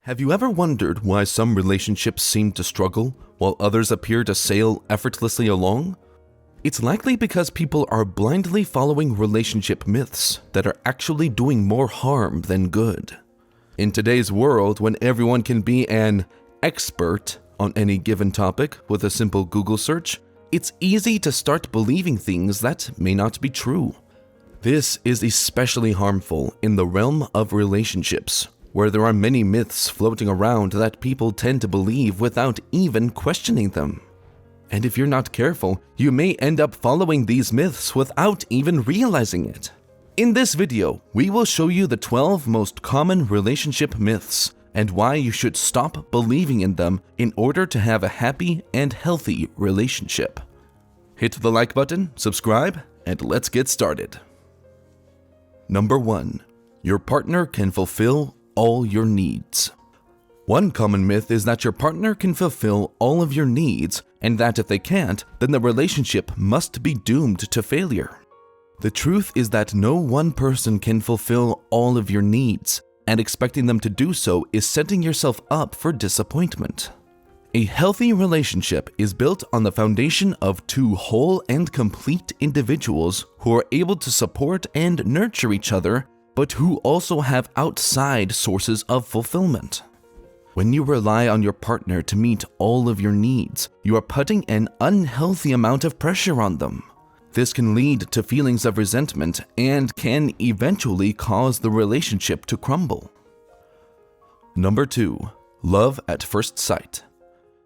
Have you ever wondered why some relationships seem to struggle while others appear to sail effortlessly along? It's likely because people are blindly following relationship myths that are actually doing more harm than good. In today's world, when everyone can be an expert on any given topic with a simple Google search, it's easy to start believing things that may not be true. This is especially harmful in the realm of relationships, where there are many myths floating around that people tend to believe without even questioning them. And if you're not careful, you may end up following these myths without even realizing it. In this video, we will show you the 12 most common relationship myths and why you should stop believing in them in order to have a happy and healthy relationship. Hit the like button, subscribe, and let's get started. Number 1. Your partner can fulfill all your needs. One common myth is that your partner can fulfill all of your needs, and that if they can't, then the relationship must be doomed to failure. The truth is that no one person can fulfill all of your needs, and expecting them to do so is setting yourself up for disappointment. A healthy relationship is built on the foundation of two whole and complete individuals who are able to support and nurture each other, but who also have outside sources of fulfillment. When you rely on your partner to meet all of your needs, you are putting an unhealthy amount of pressure on them. This can lead to feelings of resentment and can eventually cause the relationship to crumble. Number 2. Love at first sight.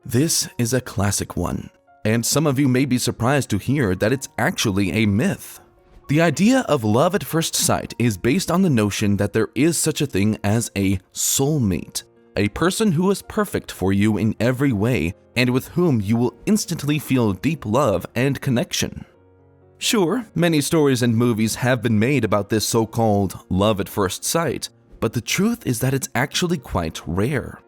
This is a classic one, and some of you may be surprised to hear that it's actually a myth. The idea of love at first sight is based on the notion that there is such a thing as a soulmate, a person who is perfect for you in every way and with whom you will instantly feel deep love and connection. Sure, many stories and movies have been made about this so-called love at first sight, but the truth is that it's actually quite rare.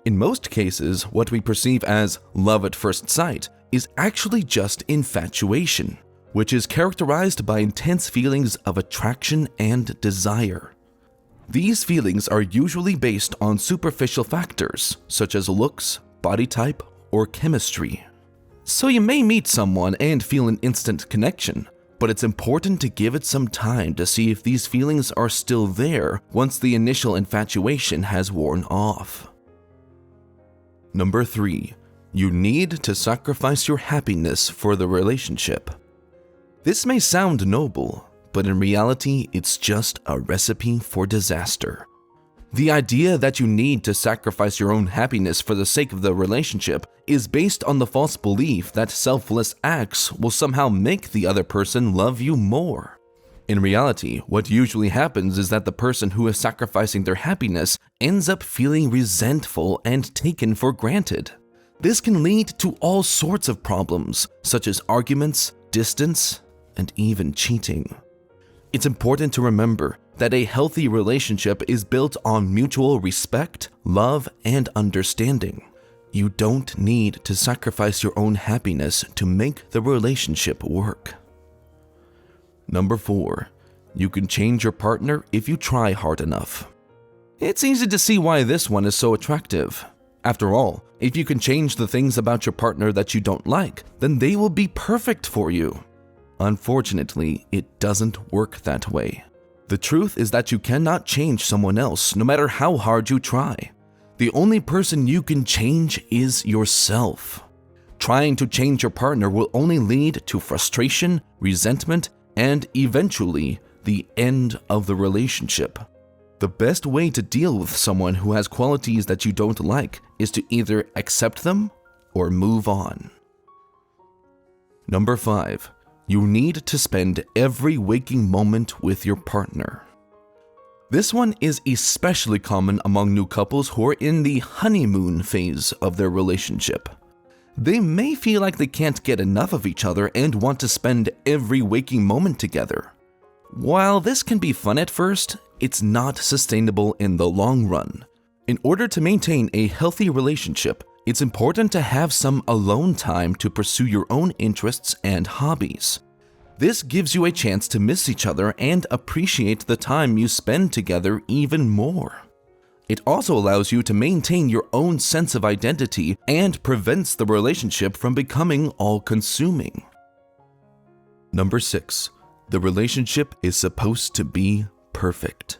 In most cases, what we perceive as love at first sight is actually just infatuation, which is characterized by intense feelings of attraction and desire. These feelings are usually based on superficial factors, such as looks, body type, or chemistry. So you may meet someone and feel an instant connection, but it's important to give it some time to see if these feelings are still there once the initial infatuation has worn off. Number 3. You need to sacrifice your happiness for the relationship. This may sound noble, but in reality, it's just a recipe for disaster. The idea that you need to sacrifice your own happiness for the sake of the relationship is based on the false belief that selfless acts will somehow make the other person love you more. In reality, what usually happens is that the person who is sacrificing their happiness ends up feeling resentful and taken for granted. This can lead to all sorts of problems, such as arguments, distance, and even cheating. It's important to remember that a healthy relationship is built on mutual respect, love, and understanding. You don't need to sacrifice your own happiness to make the relationship work. Number 4. You can change your partner if you try hard enough. It's easy to see why this one is so attractive. After all, if you can change the things about your partner that you don't like, then they will be perfect for you. Unfortunately, it doesn't work that way. The truth is that you cannot change someone else, no matter how hard you try. The only person you can change is yourself. Trying to change your partner will only lead to frustration, resentment, and eventually the end of the relationship. The best way to deal with someone who has qualities that you don't like is to either accept them or move on. Number 5. You need to spend every waking moment with your partner. This one is especially common among new couples who are in the honeymoon phase of their relationship. They may feel like they can't get enough of each other and want to spend every waking moment together. While this can be fun at first, it's not sustainable in the long run. In order to maintain a healthy relationship, it's important to have some alone time to pursue your own interests and hobbies. This gives you a chance to miss each other and appreciate the time you spend together even more. It also allows you to maintain your own sense of identity and prevents the relationship from becoming all-consuming. Number 6. The relationship is supposed to be perfect.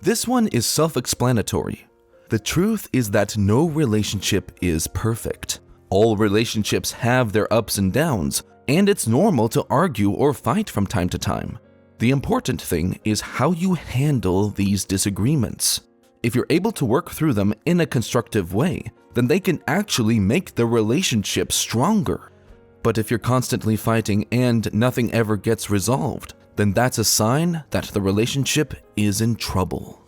This one is self-explanatory. The truth is that no relationship is perfect. All relationships have their ups and downs, and it's normal to argue or fight from time to time. The important thing is how you handle these disagreements. If you're able to work through them in a constructive way, then they can actually make the relationship stronger. But if you're constantly fighting and nothing ever gets resolved, then that's a sign that the relationship is in trouble.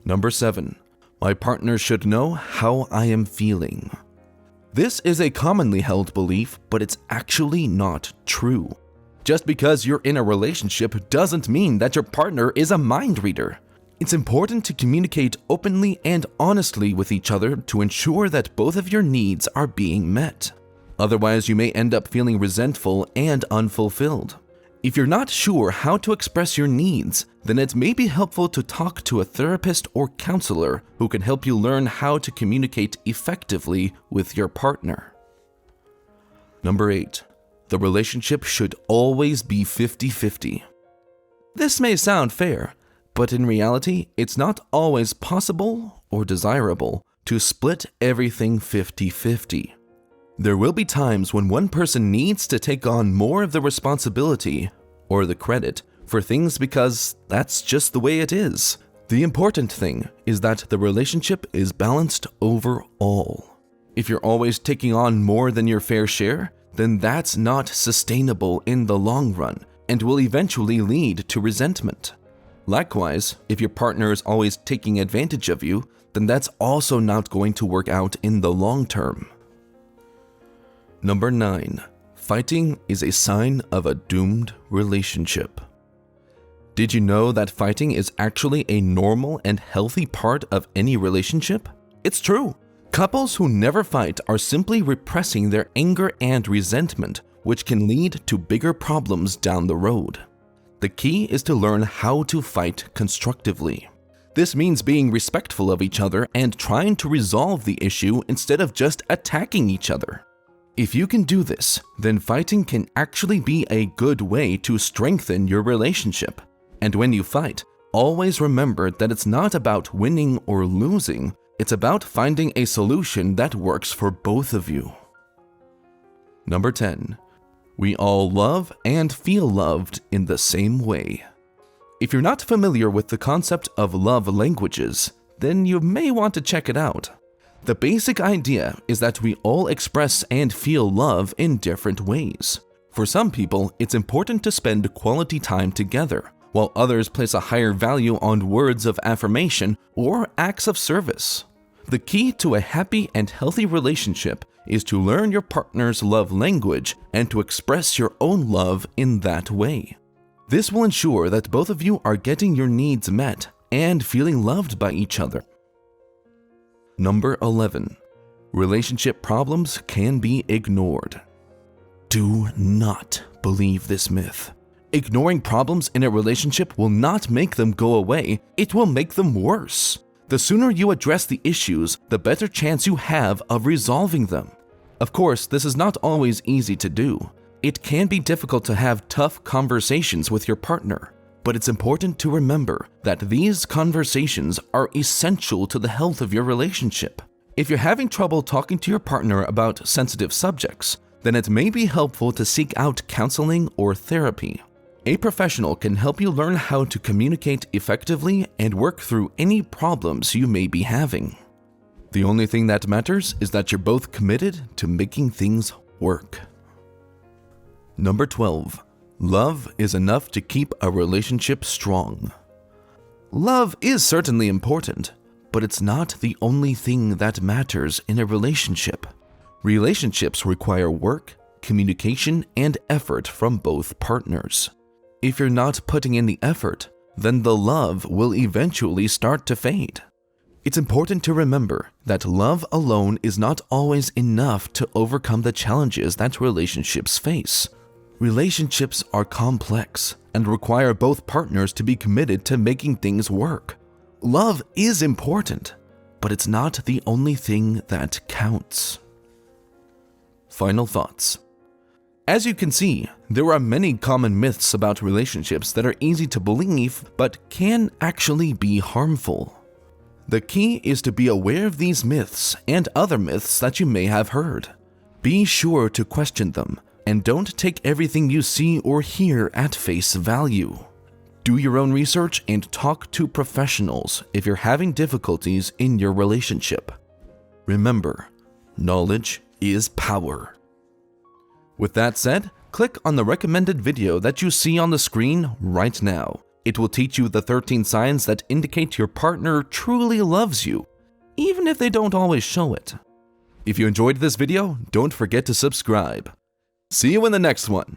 Number 7. My partner should know how I am feeling. This is a commonly held belief, but it's actually not true. Just because you're in a relationship doesn't mean that your partner is a mind reader. It's important to communicate openly and honestly with each other to ensure that both of your needs are being met. Otherwise, you may end up feeling resentful and unfulfilled. If you're not sure how to express your needs, then it may be helpful to talk to a therapist or counselor who can help you learn how to communicate effectively with your partner. Number 8. The relationship should always be 50-50. This may sound fair, but in reality, it's not always possible or desirable to split everything 50-50. There will be times when one person needs to take on more of the responsibility or the credit for things because that's just the way it is. The important thing is that the relationship is balanced overall. If you're always taking on more than your fair share, then that's not sustainable in the long run and will eventually lead to resentment. Likewise, if your partner is always taking advantage of you, then that's also not going to work out in the long term. Number 9. Fighting is a sign of a doomed relationship. Did you know that fighting is actually a normal and healthy part of any relationship? It's true. Couples who never fight are simply repressing their anger and resentment, which can lead to bigger problems down the road. The key is to learn how to fight constructively. This means being respectful of each other and trying to resolve the issue instead of just attacking each other. If you can do this, then fighting can actually be a good way to strengthen your relationship. And when you fight, always remember that it's not about winning or losing, it's about finding a solution that works for both of you. Number 10. We all love and feel loved in the same way. If you're not familiar with the concept of love languages, then you may want to check it out. The basic idea is that we all express and feel love in different ways. For some people, it's important to spend quality time together, while others place a higher value on words of affirmation or acts of service. The key to a happy and healthy relationship is to learn your partner's love language and to express your own love in that way. This will ensure that both of you are getting your needs met and feeling loved by each other. Number 11. Relationship problems can be ignored. Do not believe this myth. Ignoring problems in a relationship will not make them go away, it will make them worse. The sooner you address the issues, the better chance you have of resolving them. Of course, this is not always easy to do. It can be difficult to have tough conversations with your partner, but it's important to remember that these conversations are essential to the health of your relationship. If you're having trouble talking to your partner about sensitive subjects, then it may be helpful to seek out counseling or therapy. A professional can help you learn how to communicate effectively and work through any problems you may be having. The only thing that matters is that you're both committed to making things work. Number 12. Love is enough to keep a relationship strong. Love is certainly important, but it's not the only thing that matters in a relationship. Relationships require work, communication, and effort from both partners. If you're not putting in the effort, then the love will eventually start to fade. It's important to remember that love alone is not always enough to overcome the challenges that relationships face. Relationships are complex and require both partners to be committed to making things work. Love is important, but it's not the only thing that counts. Final thoughts. As you can see, there are many common myths about relationships that are easy to believe but can actually be harmful. The key is to be aware of these myths and other myths that you may have heard. Be sure to question them, and don't take everything you see or hear at face value. Do your own research and talk to professionals if you're having difficulties in your relationship. Remember, knowledge is power. With that said, click on the recommended video that you see on the screen right now. It will teach you the 13 signs that indicate your partner truly loves you, even if they don't always show it. If you enjoyed this video, don't forget to subscribe. See you in the next one.